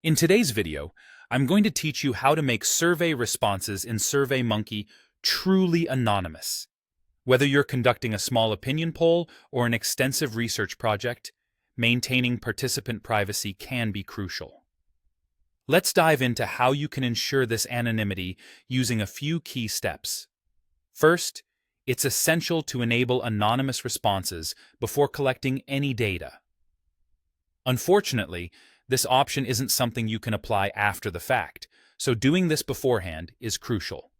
In today's video, I'm going to teach you how to make survey responses in Surveymonkey truly anonymous. Whether you're conducting a small opinion poll or an extensive research project, maintaining participant privacy can be crucial. Let's dive into how you can ensure this anonymity using a few key steps. First, it's essential to enable anonymous responses before collecting any data. Unfortunately, this option isn't something you can apply after the fact, so doing this beforehand is crucial.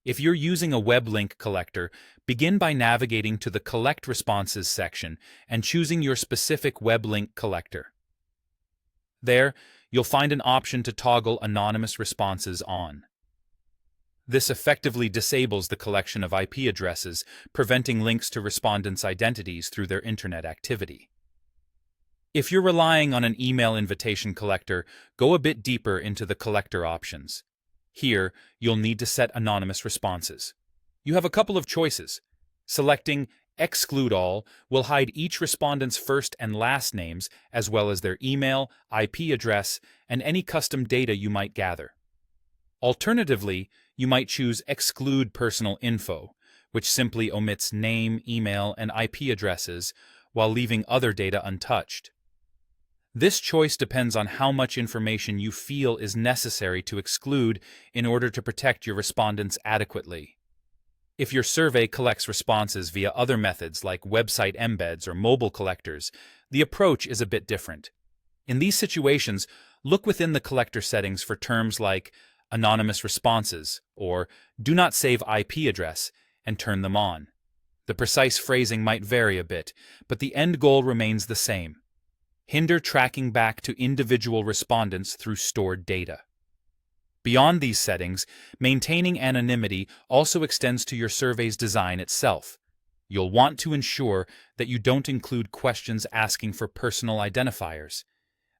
If you're using a web link collector, begin by navigating to the Collect Responses section and choosing your specific web link collector. There, you'll find an option to toggle anonymous responses on. This effectively disables the collection of IP addresses, preventing links to respondents' identities through their internet activity. If you're relying on an email invitation collector, go a bit deeper into the collector options. Here, you'll need to set anonymous responses. You have a couple of choices. Selecting Exclude All will hide each respondent's first and last names, as well as their email, IP address, and any custom data you might gather. Alternatively, you might choose Exclude Personal Info, which simply omits name, email, and IP addresses while leaving other data untouched. This choice depends on how much information you feel is necessary to exclude in order to protect your respondents adequately. If your survey collects responses via other methods like website embeds or mobile collectors, the approach is a bit different. In these situations, look within the collector settings for terms like anonymous responses or do not save IP address and turn them on. The precise phrasing might vary a bit, but the end goal remains the same. Hinder tracking back to individual respondents through stored data. Beyond these settings, maintaining anonymity also extends to your survey's design itself. You'll want to ensure that you don't include questions asking for personal identifiers.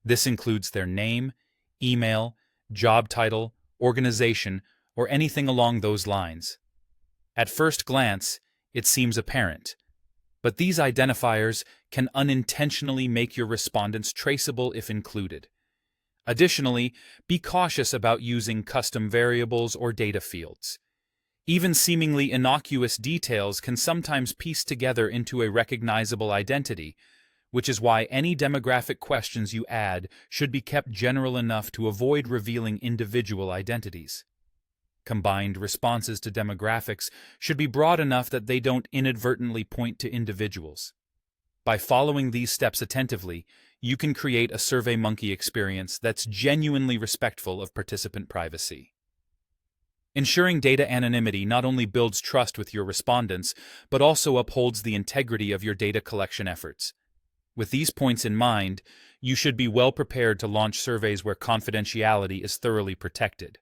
This includes their name, email, job title, organization, or anything along those lines. At first glance, it seems apparent, but these identifiers can unintentionally make your respondents traceable if included. Additionally, be cautious about using custom variables or data fields. Even seemingly innocuous details can sometimes piece together into a recognizable identity, which is why any demographic questions you add should be kept general enough to avoid revealing individual identities. Combined responses to demographics should be broad enough that they don't inadvertently point to individuals. By following these steps attentively, you can create a Surveymonkey experience that's genuinely respectful of participant privacy. Ensuring data anonymity not only builds trust with your respondents, but also upholds the integrity of your data collection efforts. With these points in mind, you should be well prepared to launch surveys where confidentiality is thoroughly protected.